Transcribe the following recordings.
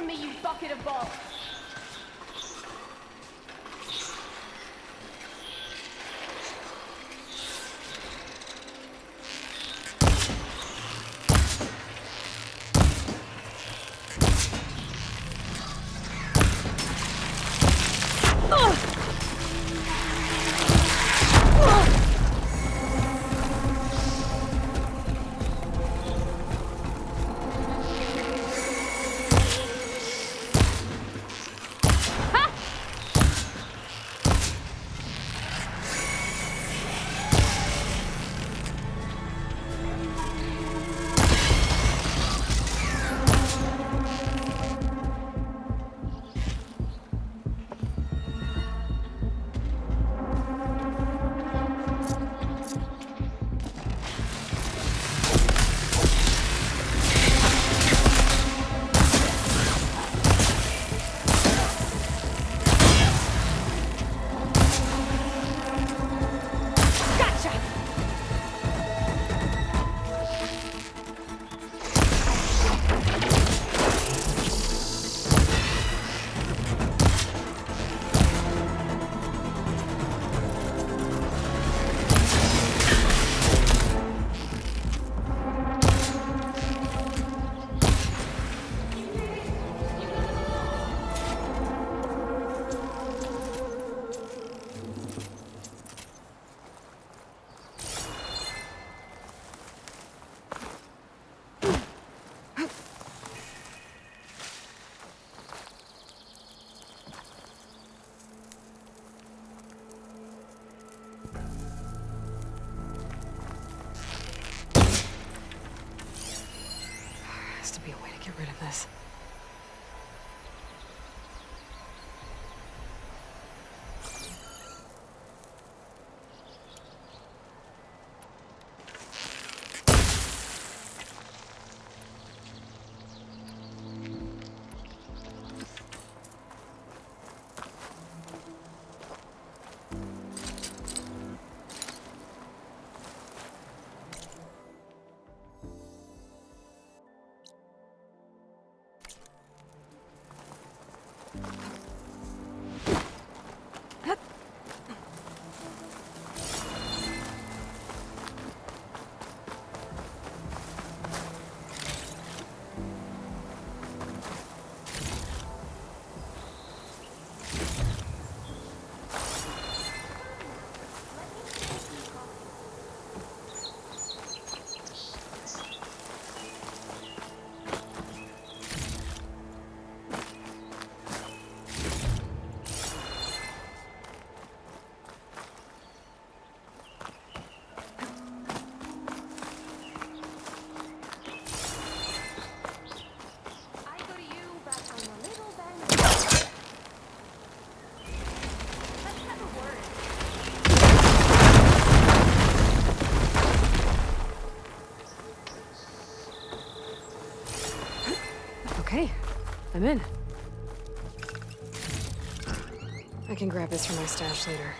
me, you bucket of balls! To be a way to get rid of this. Okay, I'm in. I can grab this from my stash later.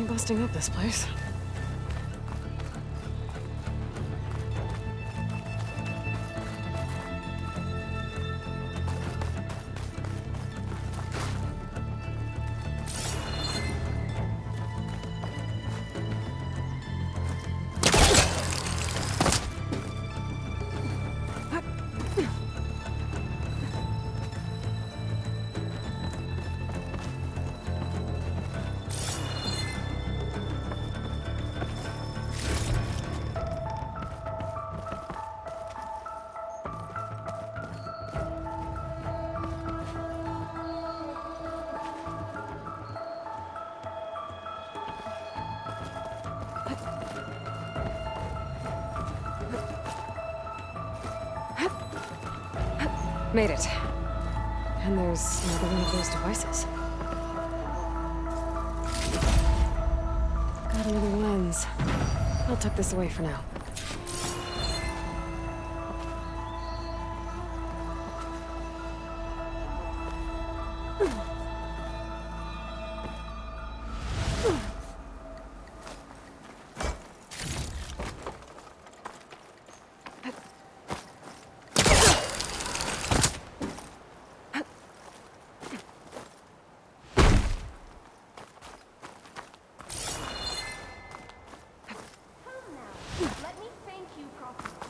Busting up this place. Made it. And there's another one of those devices. Got another lens. I'll tuck this away for now. Let me thank you properly.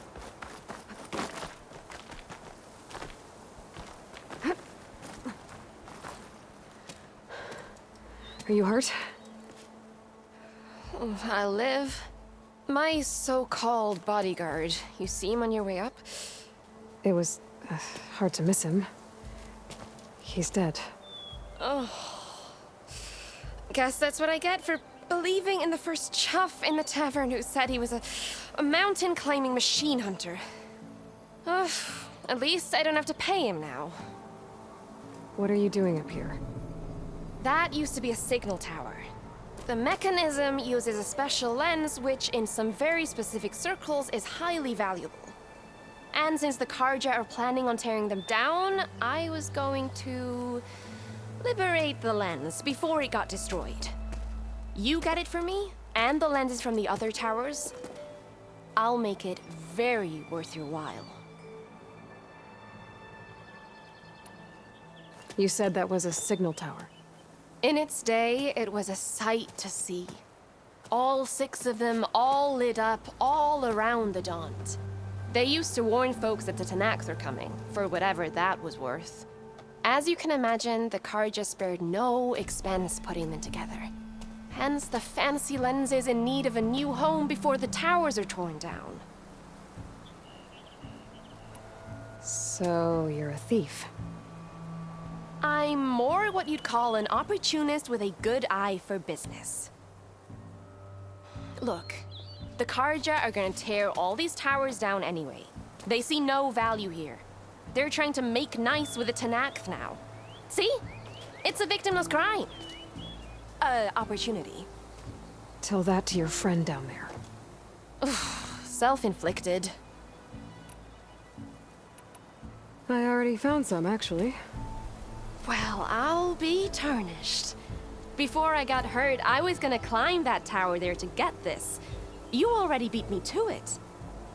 Are you hurt? I live. My so-called bodyguard. You see him on your way up? It was hard to miss him. He's dead. Guess that's what I get for believing in the first chuff in the tavern who said he was a mountain-climbing machine hunter. At least I don't have to pay him now. What are you doing up here? That used to be a signal tower. The mechanism uses a special lens which, in some very specific circles, is highly valuable. And since the Carja are planning on tearing them down, I was going to liberate the lens before it got destroyed. You get it for me, and the lenses from the other towers. I'll make it very worth your while. You said that was a signal tower. In its day, it was a sight to see. All 6 of them, all lit up, all around the Daunt. They used to warn folks that the Tenakth are coming, for whatever that was worth. As you can imagine, the Carja spared no expense putting them together. Hence the fancy lenses in need of a new home before the towers are torn down. So, you're a thief. I'm more what you'd call an opportunist with a good eye for business. Look, the Carja are gonna tear all these towers down anyway. They see no value here. They're trying to make nice with the Tenakth now. See? It's a victimless crime. Opportunity. Tell that to your friend down there. Self-inflicted. I already found some, actually. Well, I'll be tarnished. Before I got hurt, I was gonna climb that tower there to get this. You already beat me to it.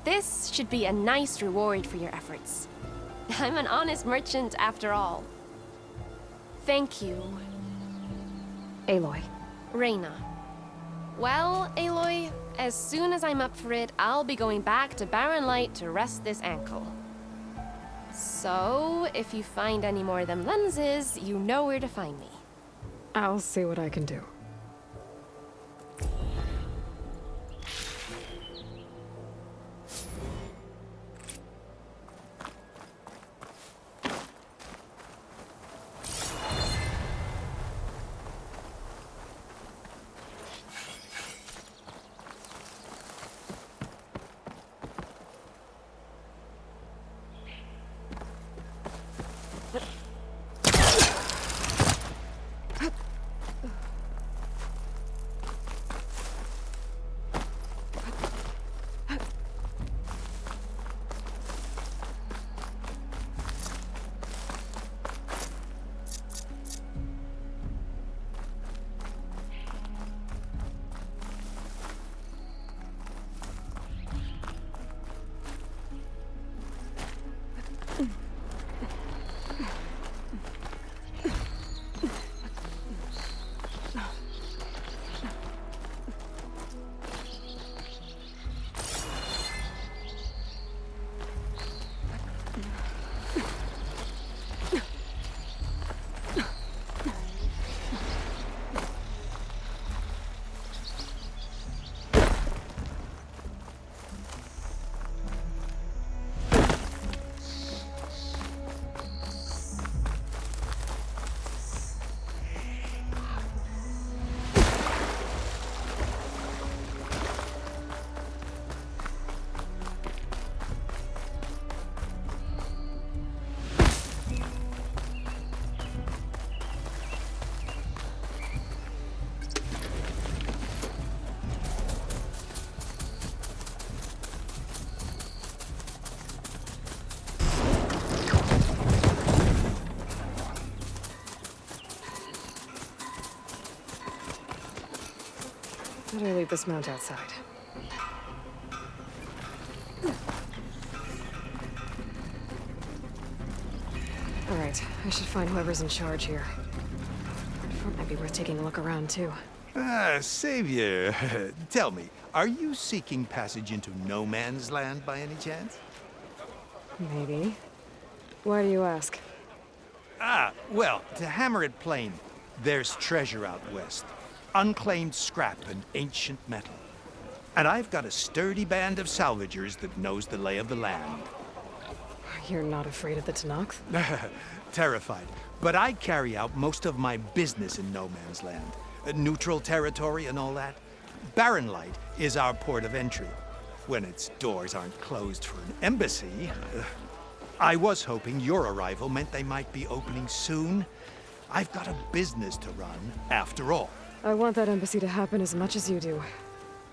This should be a nice reward for your efforts. I'm an honest merchant after all. Thank you, Aloy. Reyna. Well, Aloy, as soon as I'm up for it, I'll be going back to Barren Light to rest this ankle. So, if you find any more of them lenses, you know where to find me. I'll see what I can do. thought I'd leave this mount outside. Alright, I should find whoever's in charge here. The front might be worth taking a look around, too. Ah, Savior, tell me, are you seeking passage into no man's land by any chance? Maybe. Why do you ask? Ah, well, to hammer it plain, there's treasure out west. Unclaimed scrap and ancient metal. And I've got a sturdy band of salvagers that knows the lay of the land. You're not afraid of the Tenakth? Terrified. But I carry out most of my business in no man's land. Neutral territory and all that. Barren Light is our port of entry. When its doors aren't closed for an embassy. I was hoping your arrival meant they might be opening soon. I've got a business to run, after all. I want that embassy to happen as much as you do.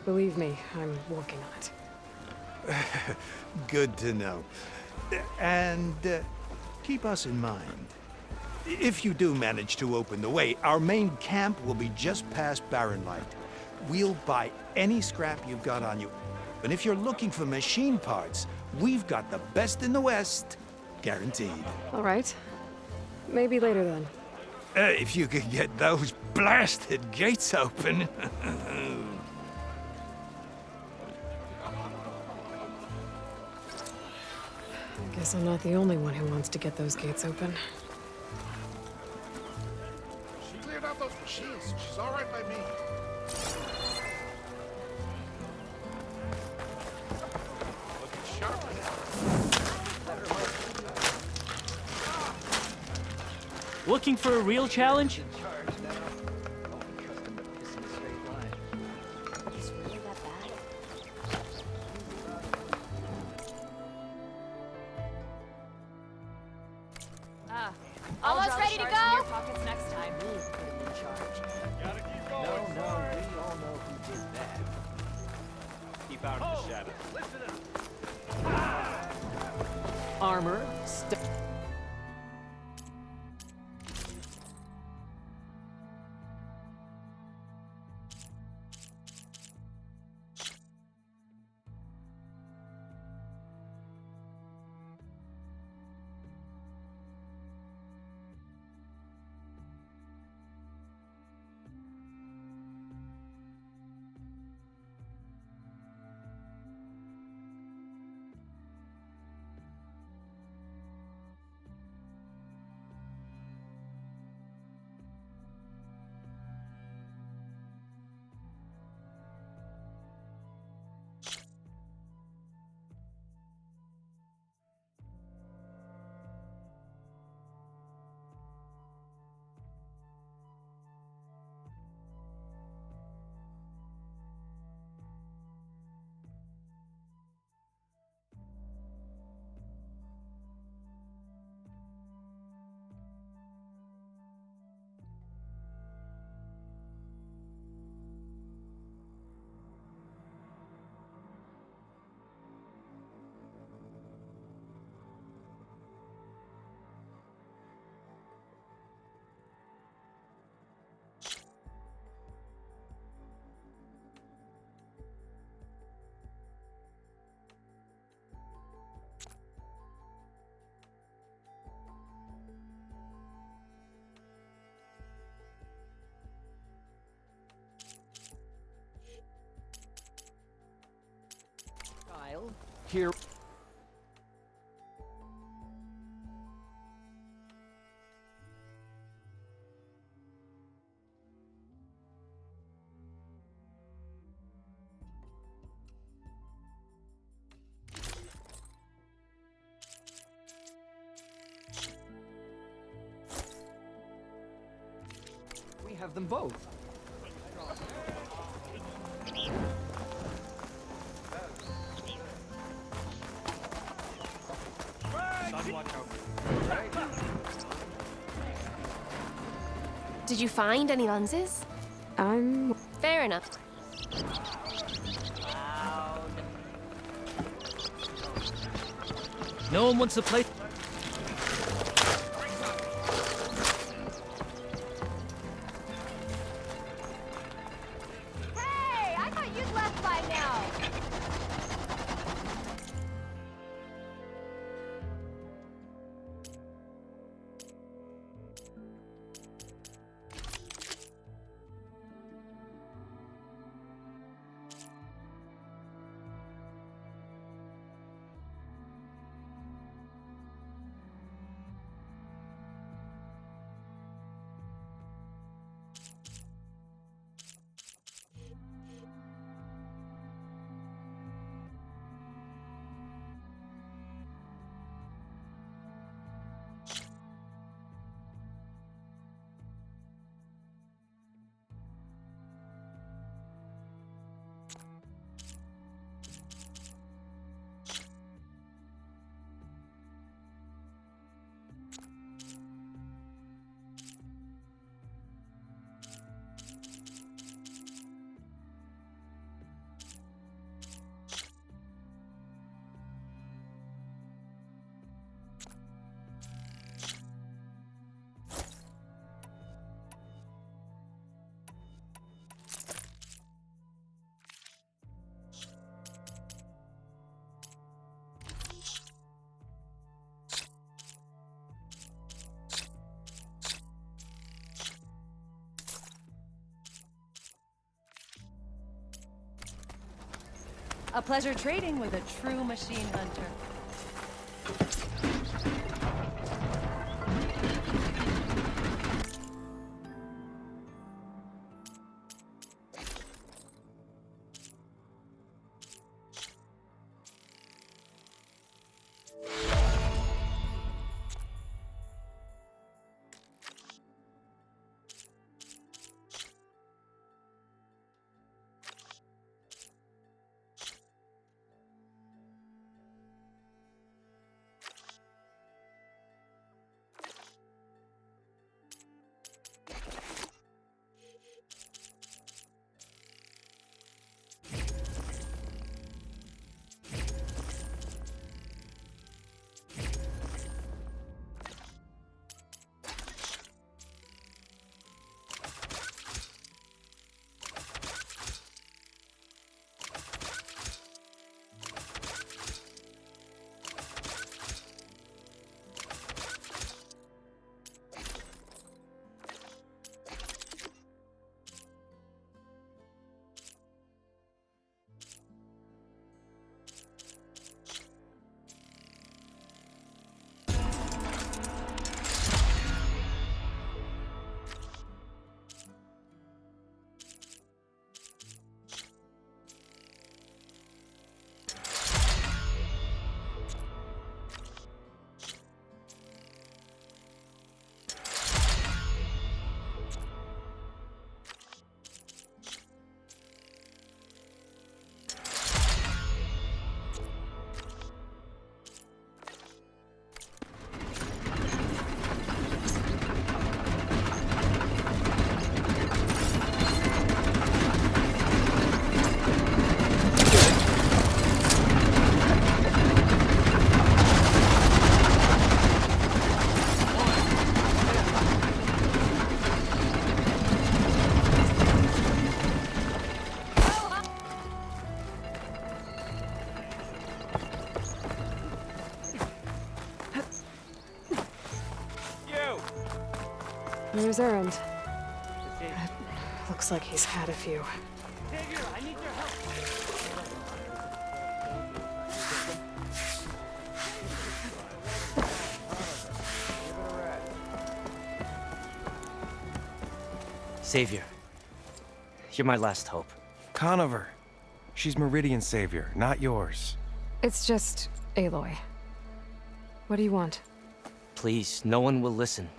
Believe me, I'm working on it. Good to know. And keep us in mind. If you do manage to open the way, our main camp will be just past Barren Light. We'll buy any scrap you've got on you. And if you're looking for machine parts, we've got the best in the West. Guaranteed. All right. Maybe later then. If you could get those blasted gates open. Guess I'm not the only one who wants to get those gates open. She cleared out those machines. She's all right by me. Looking sharp. Looking for a real challenge? It's really that bad? Almost ready to go? No, we all know who did that. Keep out of the shadow. Armor, here. We have them both. Did you find any lenses? I'm... Fair enough. No one wants to play. A pleasure trading with a true machine hunter. Here's Erend. Looks like he's had a few. Xavier, I need your help. Savior, you're my last hope. Conover. She's Meridian's savior, not yours. It's just Aloy. What do you want? Please, no one will listen.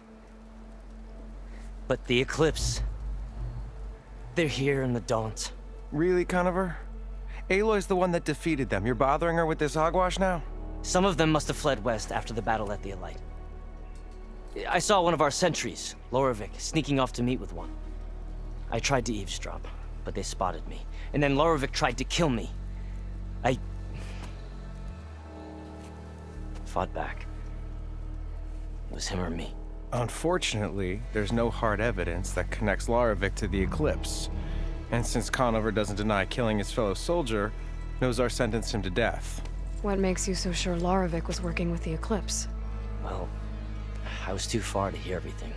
But the Eclipse... they're here in the Daunt. Really, Conover? Aloy's the one that defeated them. You're bothering her with this hogwash now? Some of them must have fled west after the battle at the Elite. I saw one of our sentries, Loravik, sneaking off to meet with one. I tried to eavesdrop, but they spotted me. And then Loravik tried to kill me. I... fought back. It was him or me. Unfortunately, there's no hard evidence that connects Loravik to the Eclipse. And since Conover doesn't deny killing his fellow soldier, Nozar sentenced him to death. What makes you so sure Loravik was working with the Eclipse? Well, I was too far to hear everything.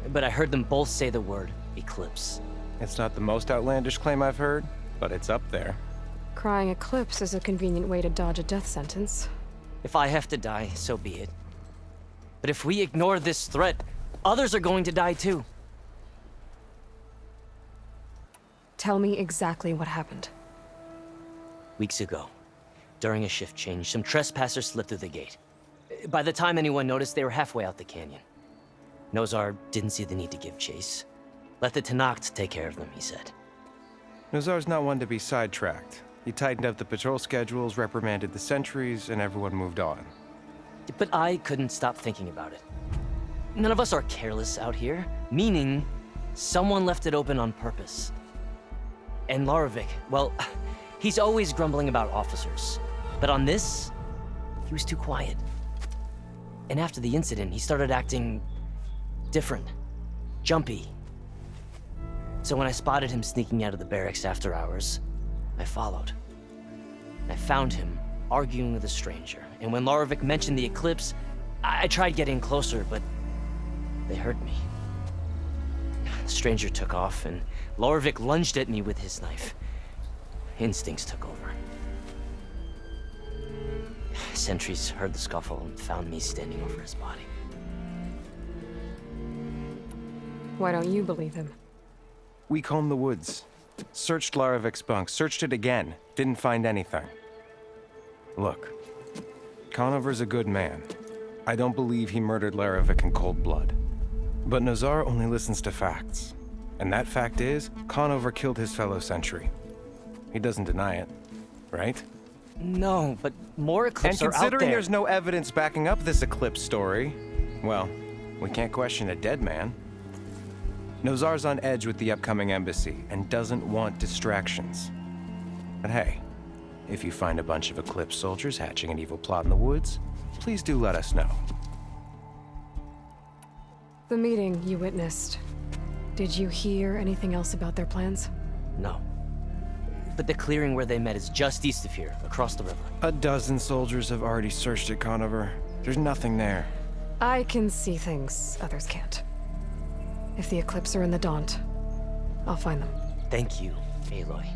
But I heard them both say the word Eclipse. It's not the most outlandish claim I've heard, but it's up there. Crying Eclipse is a convenient way to dodge a death sentence. If I have to die, so be it. But if we ignore this threat, others are going to die too. Tell me exactly what happened. Weeks ago, during a shift change, some trespassers slipped through the gate. By the time anyone noticed, they were halfway out the canyon. Nozar didn't see the need to give chase. Let the Tenakth take care of them, he said. Nozar's not one to be sidetracked. He tightened up the patrol schedules, reprimanded the sentries, and everyone moved on. But I couldn't stop thinking about it. None of us are careless out here, meaning someone left it open on purpose. And Loravik, well, he's always grumbling about officers. But on this, he was too quiet. And after the incident, he started acting different, jumpy. So when I spotted him sneaking out of the barracks after hours, I followed. I found him arguing with a stranger. And when Loravik mentioned the Eclipse, I tried getting closer, but they heard me. The stranger took off, and Loravik lunged at me with his knife. Instincts took over. Sentries heard the scuffle and found me standing over his body. Why don't you believe him? We combed the woods, searched Larovik's bunk, searched it again, didn't find anything. Look, Conover's a good man. I don't believe he murdered Larovik in cold blood. But Nazar only listens to facts. And that fact is, Conover killed his fellow sentry. He doesn't deny it, right? No, but more And Eclipse are out considering there. there's no evidence backing up this Eclipse story, well, we can't question a dead man. Nozar's on edge with the upcoming embassy and doesn't want distractions. But hey, if you find a bunch of Eclipse soldiers hatching an evil plot in the woods, please do let us know. The meeting you witnessed. Did you hear anything else about their plans? No. But the clearing where they met is just east of here, across the river. A dozen soldiers have already searched it, Conover. There's nothing there. I can see things others can't. If the Eclipse are in the Daunt, I'll find them. Thank you, Aloy.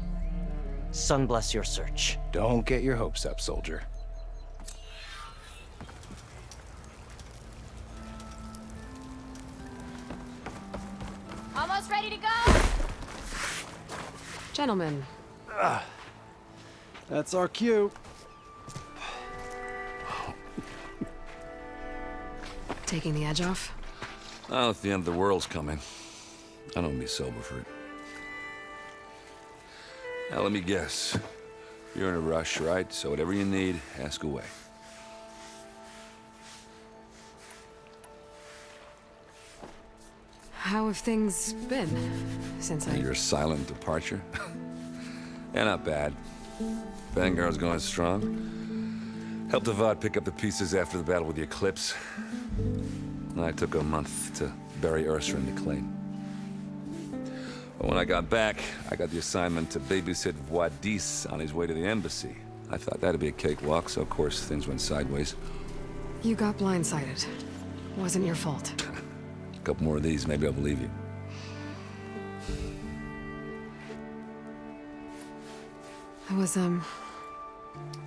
Sun bless your search. Don't get your hopes up, soldier. Almost ready to go! Gentlemen, That's our cue. taking the edge off? Oh, if the end of the world's coming, I don't be sober for it. Now, let me guess. You're in a rush, right? So whatever you need, ask away. How have things been since I... Your silent departure? Yeah, not bad. Vanguard's going strong. Helped Avad pick up the pieces after the battle with the Eclipse. I took a month to bury Ursa in the claim. But when I got back, I got the assignment to babysit Wadis on his way to the embassy. I thought that'd be a cakewalk, so of course things went sideways. You got blindsided. Wasn't your fault. A couple more of these, maybe I'll believe you. I was,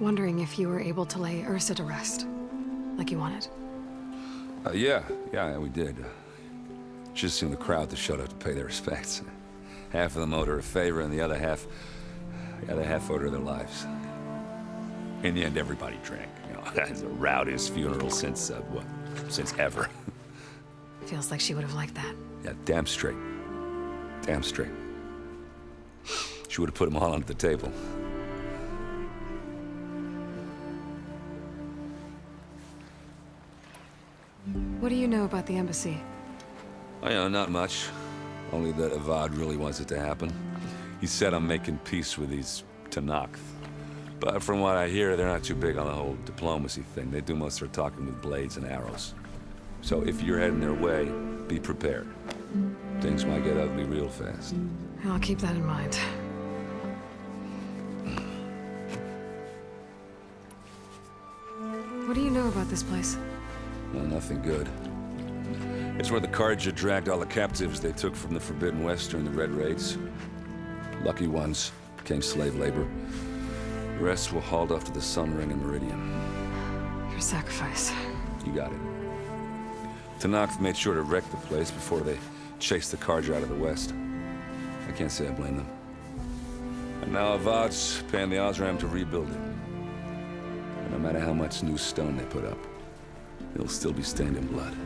wondering if you were able to lay Ursa to rest, like you wanted. Yeah, we did. Just seemed the crowd to shut up to pay their respects. Half of them owed her a favor, and the other half owed her their lives. In the end, everybody drank. You know, that's the rowdiest funeral since since ever. Feels like she would have liked that. Yeah, damn straight. Damn straight. She would have put them all onto the table. What do you know about the embassy? Oh, yeah, not much. Only that Avad really wants it to happen. He said I'm making peace with these Tenakth. But from what I hear, they're not too big on the whole diplomacy thing. They do most of their talking with blades and arrows. So if you're heading their way, be prepared. Things might get ugly real fast. I'll keep that in mind. What do you know about this place? Well, nothing good. It's where the Carja dragged all the captives they took from the Forbidden West during the Red Raids. Lucky ones became slave labor. The rest were hauled off to the Sun Ring and Meridian. Your sacrifice. You got it. Tenakth made sure to wreck the place before they chased the Carja out of the West. I can't say I blame them. And now Avad's paying the Osram to rebuild it. And no matter how much new stone they put up, it'll still be stained in blood.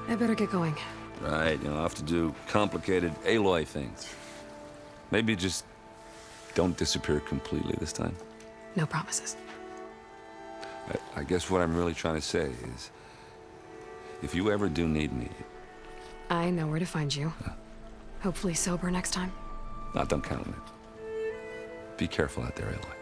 I better get going. Right, I'll have to do complicated Aloy things. Maybe just don't disappear completely this time. No promises. I guess what I'm really trying to say is, if you ever do need me, I know where to find you. Hopefully sober next time. don't count on it. Be careful out there, Aloy.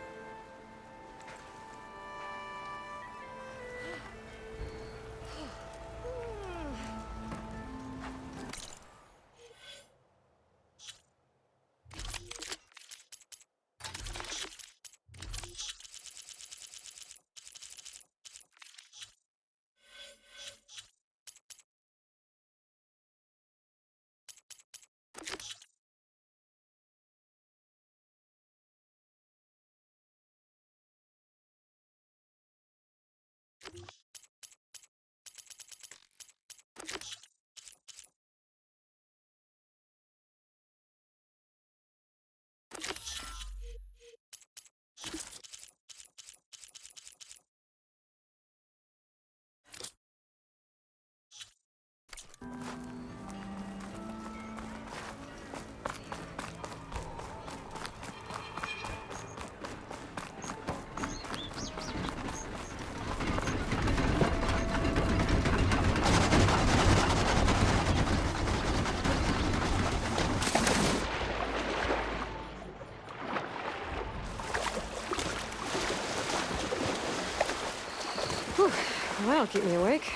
Whew. Well, that'll keep me awake.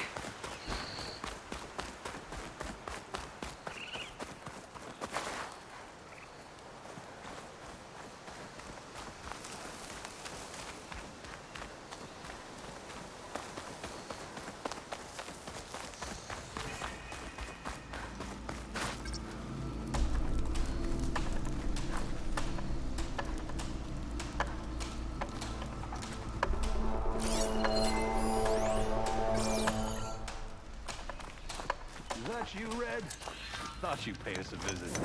Is that you, Red? Thought you'd pay us a visit.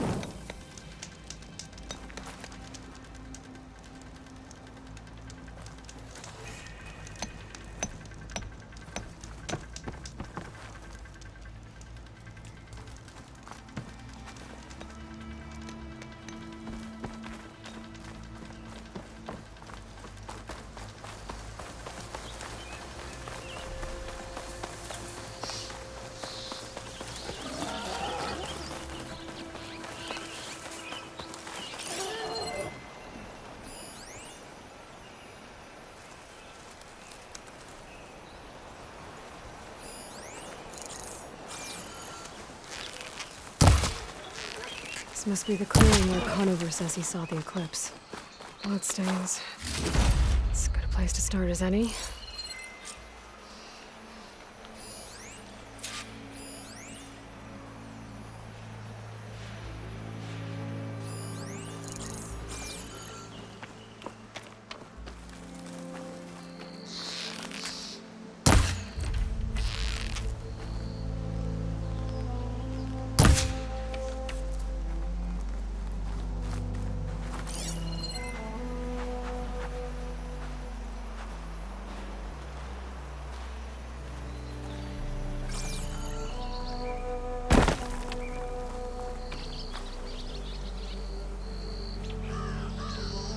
This must be the clearing where Conover says he saw the eclipse. Bloodstains. It's as good a place to start as any.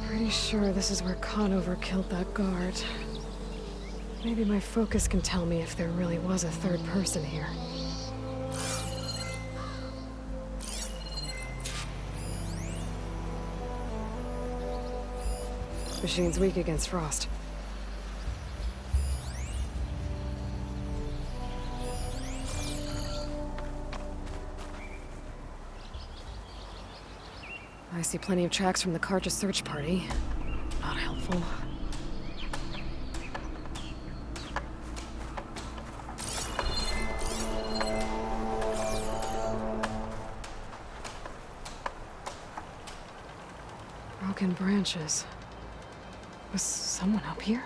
Pretty sure this is where Conover killed that guard. Maybe my focus can tell me if there really was a third person here. Machine's weak against frost. I see plenty of tracks from the Karja search party. Not helpful. Broken branches. Was someone up here?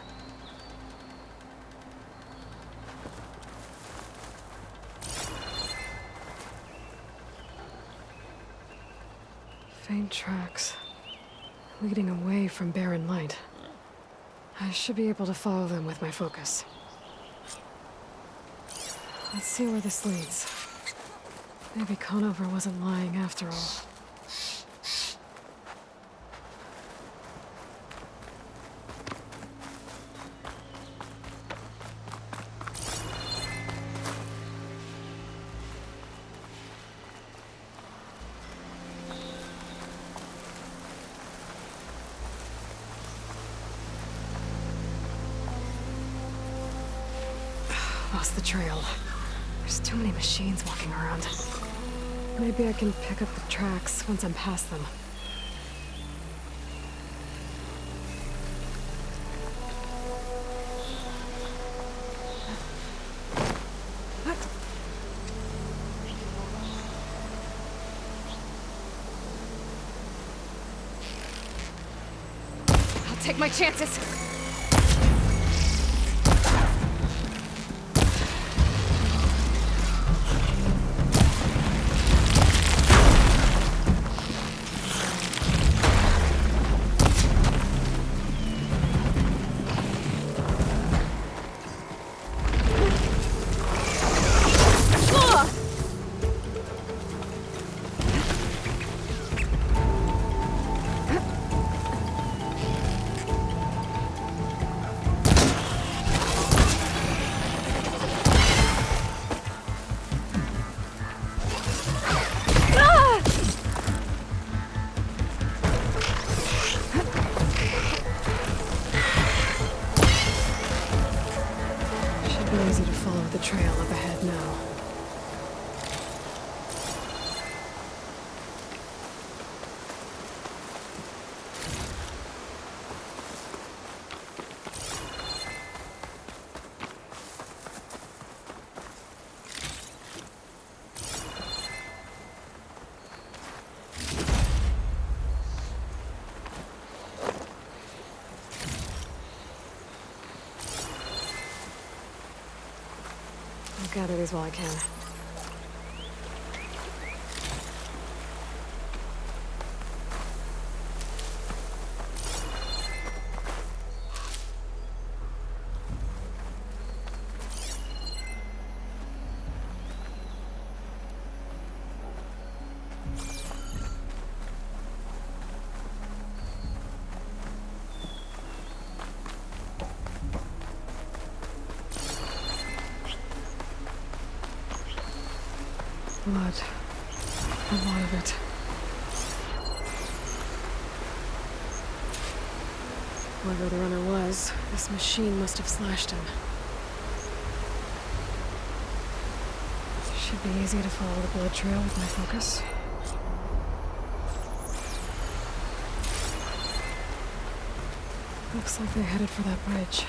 Faint tracks, leading away from Barren Light. I should be able to follow them with my focus. Let's see where this leads. Maybe Conover wasn't lying after all. Lost the trail. There's too many machines walking around. Maybe I can pick up the tracks once I'm past them. I'll take my chances. the trail up ahead now. I'll gather these while I can. Blood. A lot of it. Whoever the runner was, this machine must have slashed him. Should be easy to follow the blood trail with my focus. Looks like they're headed for that bridge.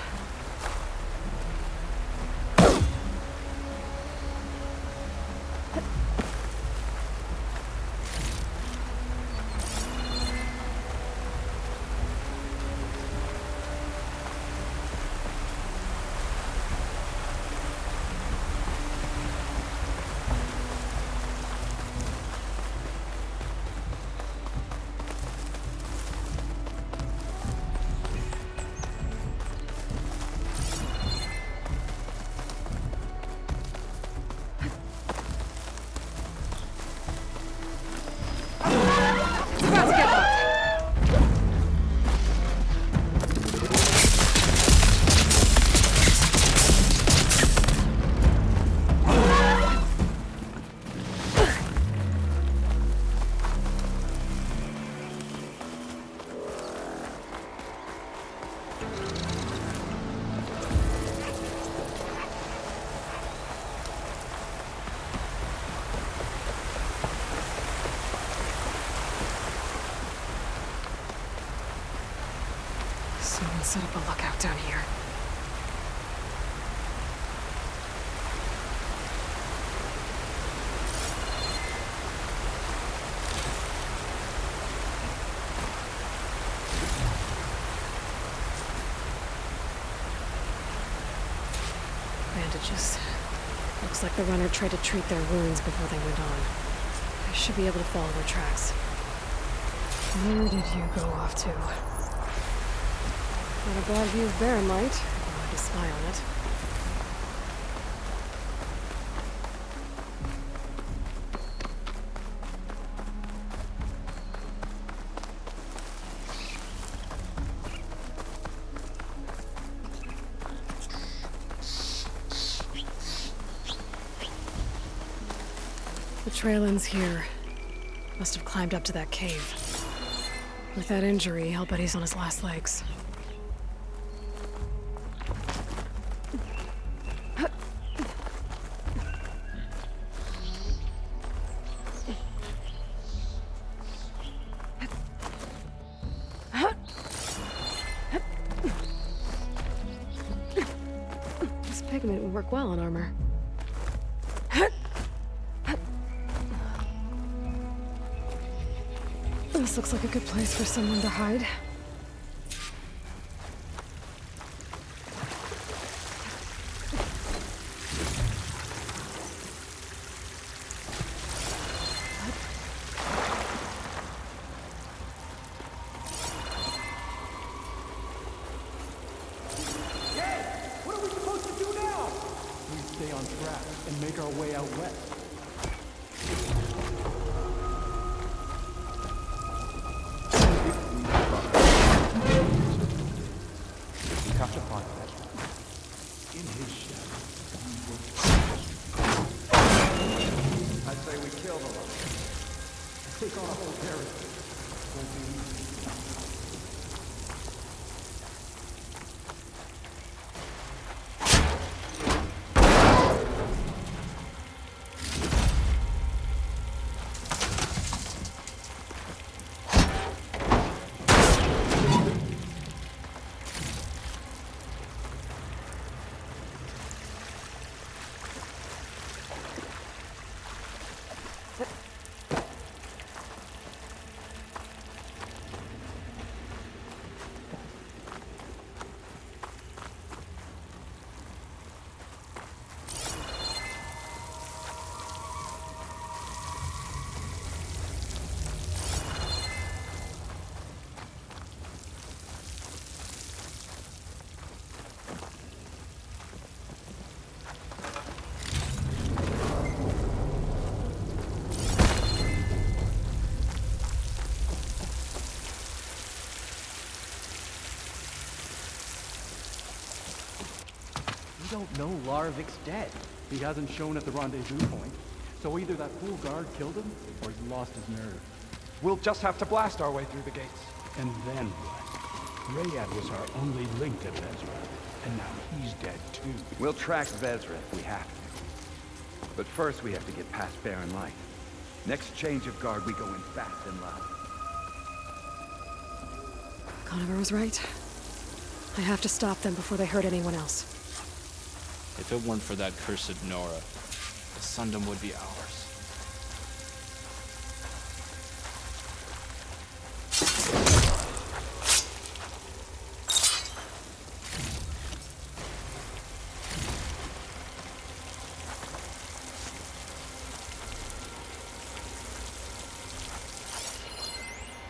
Someone set up a lookout down here. Bandages. Looks like the runner tried to treat their wounds before they went on. I should be able to follow their tracks. Where did you go off to? Not a bad view of Barren Light, if I wanted to spy on it. The trail ends here. Must have climbed up to that cave. With that injury, I'll bet he's on his last legs. This pigment would work well on armor. This looks like a good place for someone to hide. What are we supposed to do now? We stay on track and make our way out west. In his shadow. I'd say we kill the lot. Take on a whole garrison. Won't be easy. don't know Larovik's dead. He hasn't shown at the rendezvous point. So either that fool guard killed him, or he's lost his nerve. We'll just have to blast our way through the gates. And then what? Rayad was our only link to Vezra, and now he's dead too. We'll track Vezra if we have to. But first we have to get past Barren Light. Next change of guard, we go in fast and loud. Conover was right. I have to stop them before they hurt anyone else. If it weren't for that cursed Nora, the Sundom would be ours.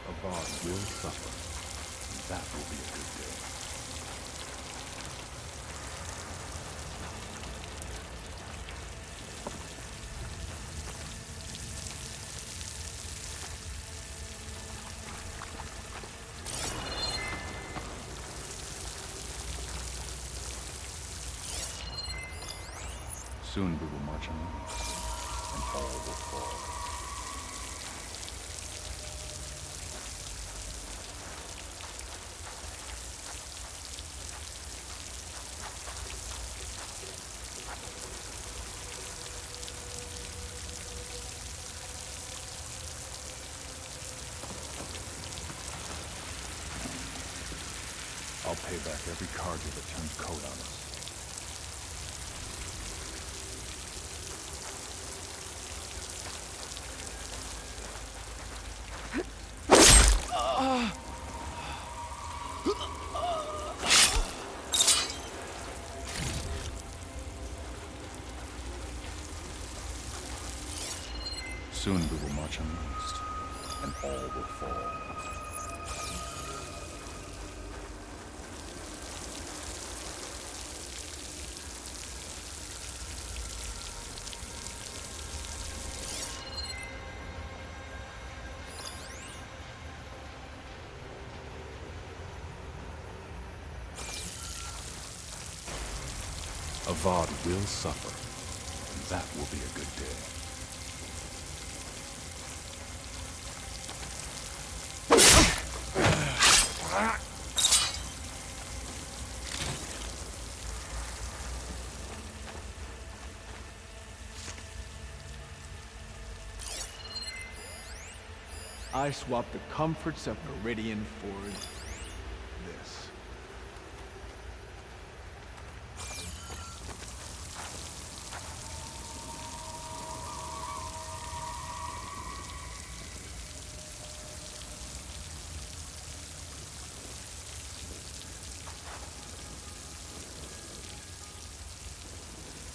Avad will suffer. That will be a good day. Soon we will march on the east, and all will fall. I'll pay back every cargo that turns coat on us. Soon we will march on the east, and all will fall. Avad will suffer, and that will be a good day. I swapped the comforts of Meridian for this.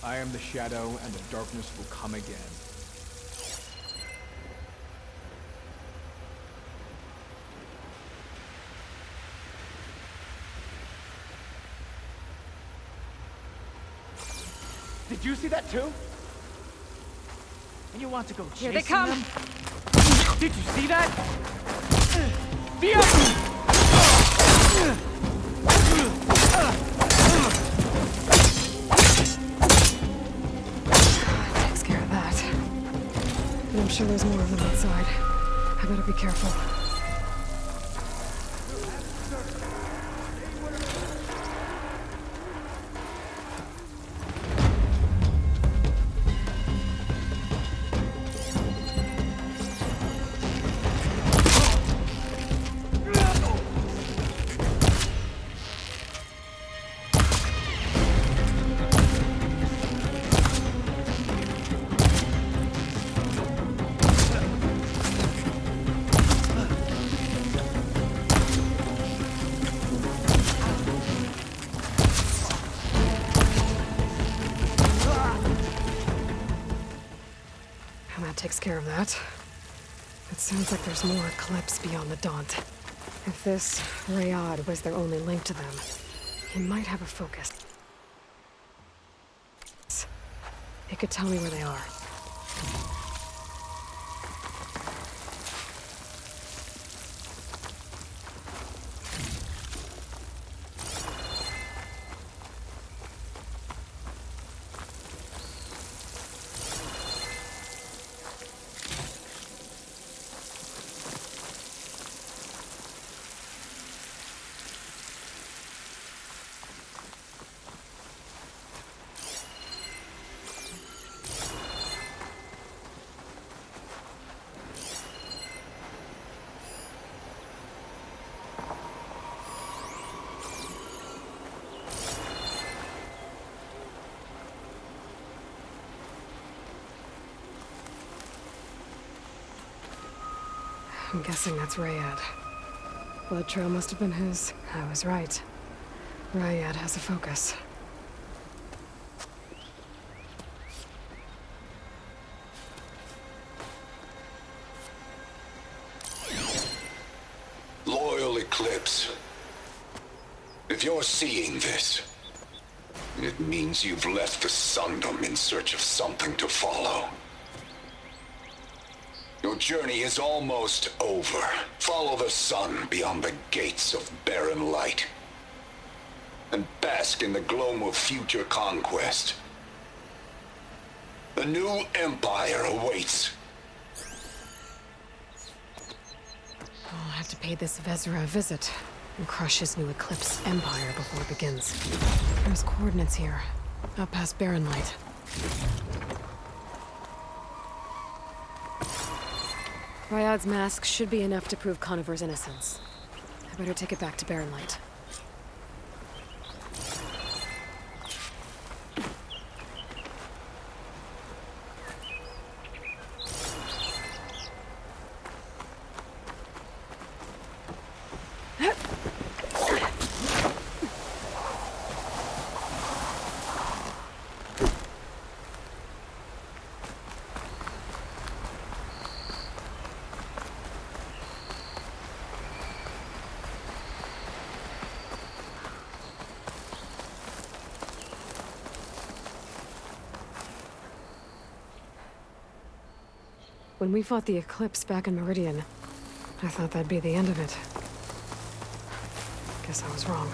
I am the shadow, and the darkness will come again. Did you see that too? And you want to go chasing Here they come! them? Did you see that? Takes care of that. And I'm sure there's more of them outside. I better be careful. Takes care of that. It sounds like there's more Eclipse beyond the Daunt. If this Rayad was their only link to them, he might have a focus. It could tell me where they are. I'm guessing that's Rayad. Blood trail must have been his. I was right. Rayad has a focus. Loyal Eclipse. If you're seeing this, it means you've left the Sundom in search of something to follow. Your journey is almost over. Follow the sun beyond the gates of barren light, and bask in the gloam of future conquest. The new empire awaits. I'll have to pay this Vezra a visit and crush his new Eclipse empire before it begins. There's coordinates here, up past Barren Light. Ryad's mask should be enough to prove Conover's innocence. I better take it back to Barren Light. When we fought the Eclipse back in Meridian, I thought that'd be the end of it. Guess I was wrong.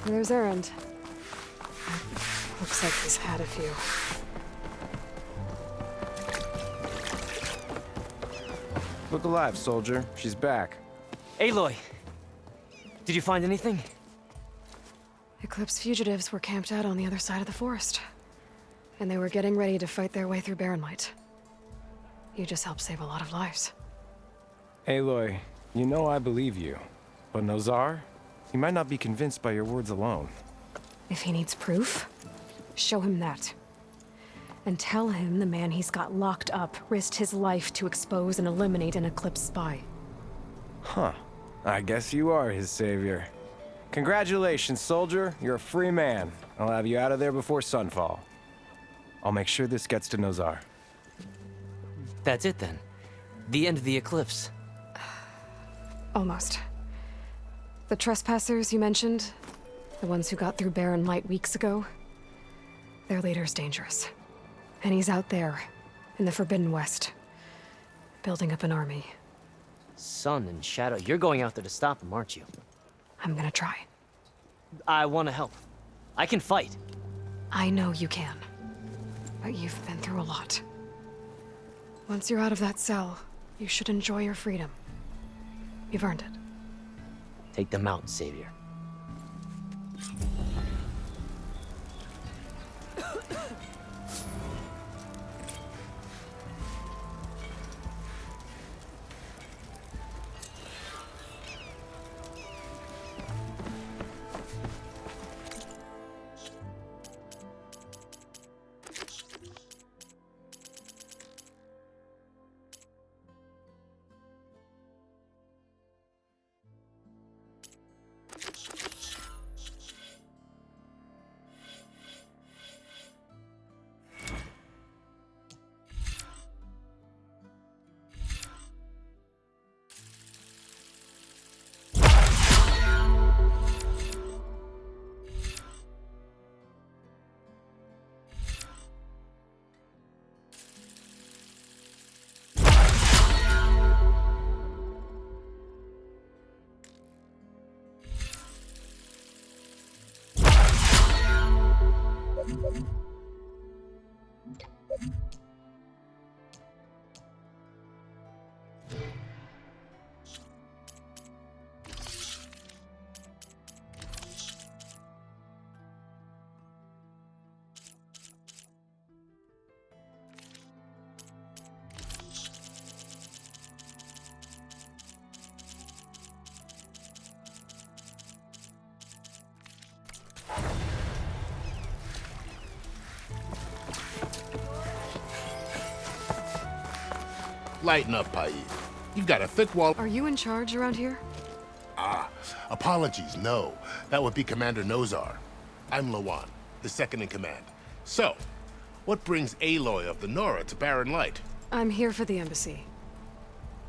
There's Erend. Looks like he's had a few. Look alive, soldier. She's back. Aloy! Did you find anything? Eclipse fugitives were camped out on the other side of the forest. And they were getting ready to fight their way through Barren Light. You just helped save a lot of lives. Aloy, you know I believe you. But Nozar? He might not be convinced by your words alone. If he needs proof, show him that. And tell him the man he's got locked up risked his life to expose and eliminate an Eclipse spy. Huh. I guess you are his savior. Congratulations, soldier. You're a free man. I'll have you out of there before sunfall. I'll make sure this gets to Nozar. That's it then. The end of the Eclipse. Almost. The trespassers you mentioned, the ones who got through Barren Light weeks ago, their leader's dangerous. And he's out there, in the Forbidden West, building up an army. Sun and Shadow, you're going out there to stop him, aren't you? I'm gonna try. I want to help. I can fight. I know you can. But you've been through a lot. Once you're out of that cell, you should enjoy your freedom. You've earned it. Take them out, Savior. Lighten up, Paiv. You've got a thick wall. Are you in charge around here? Ah, apologies, no. That would be Commander Nozar. I'm Lawan, his second in command. So, what brings Aloy of the Nora to Barren Light? I'm here for the embassy.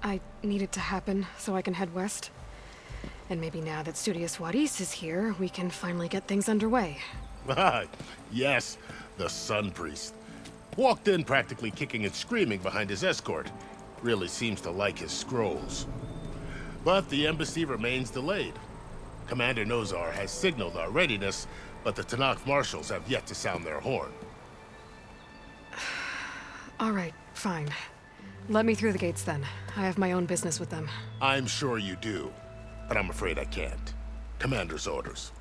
I need it to happen so I can head west. And maybe now that Studious Juarez is here, we can finally get things underway. Yes, the Sun Priest. Walked in practically kicking and screaming behind his escort. Really seems to like his scrolls. But the embassy remains delayed. Commander Nozar has signaled our readiness, but the Tenakth marshals have yet to sound their horn. All right, fine. Let me through the gates then. I have my own business with them. I'm sure you do, but I'm afraid I can't. Commander's orders.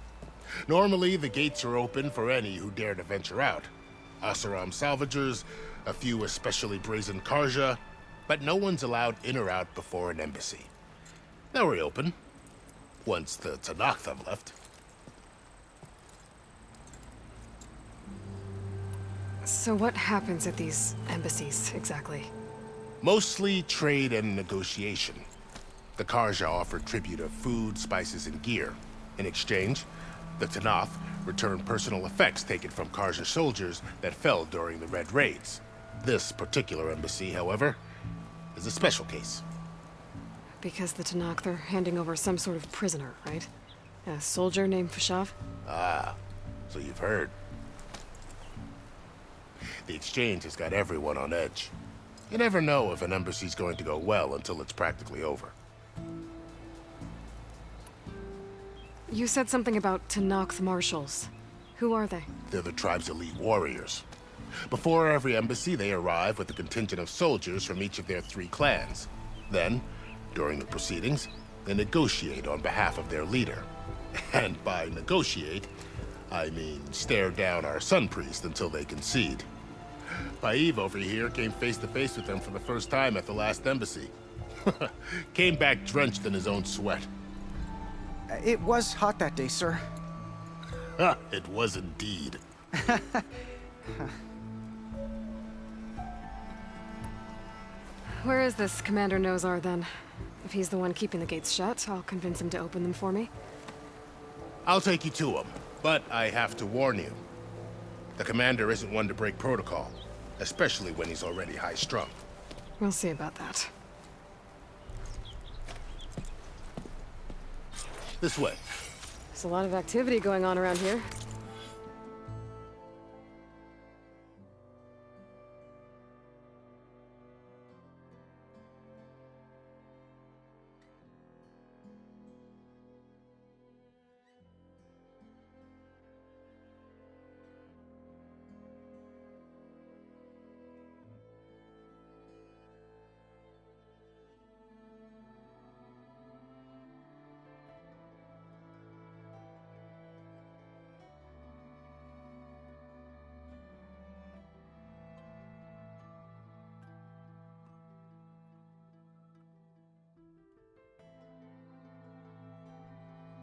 Normally, the gates are open for any who dare to venture out. Asaram salvagers, a few especially brazen Karja, but no one's allowed in or out before an embassy. Now we're open, once the Tenakth have left. So what happens at these embassies, exactly? Mostly trade and negotiation. The Karja offer tribute of food, spices, and gear. In exchange, the Tenakth return personal effects taken from Karja soldiers that fell during the Red Raids. This particular embassy, however, is a special case. Because the Tenakth are handing over some sort of prisoner, right? A soldier named Fashav? Ah, so you've heard. The exchange has got everyone on edge. You never know if an embassy's going to go well until it's practically over. You said something about Tenakth marshals. Who are they? They're the tribe's elite warriors. Before every embassy, they arrive with a contingent of soldiers from each of their 3 clans. Then, during the proceedings, they negotiate on behalf of their leader. And by negotiate, I mean stare down our Sun Priest until they concede. Paiv over here came face to face with them for the first time at the last embassy. Came back drenched in his own sweat. It was hot that day, sir. It was indeed. Where is this Commander Nozar, then? If he's the one keeping the gates shut, I'll convince him to open them for me. I'll take you to him, but I have to warn you. The commander isn't one to break protocol, especially when he's already high-strung. We'll see about that. This way. There's a lot of activity going on around here.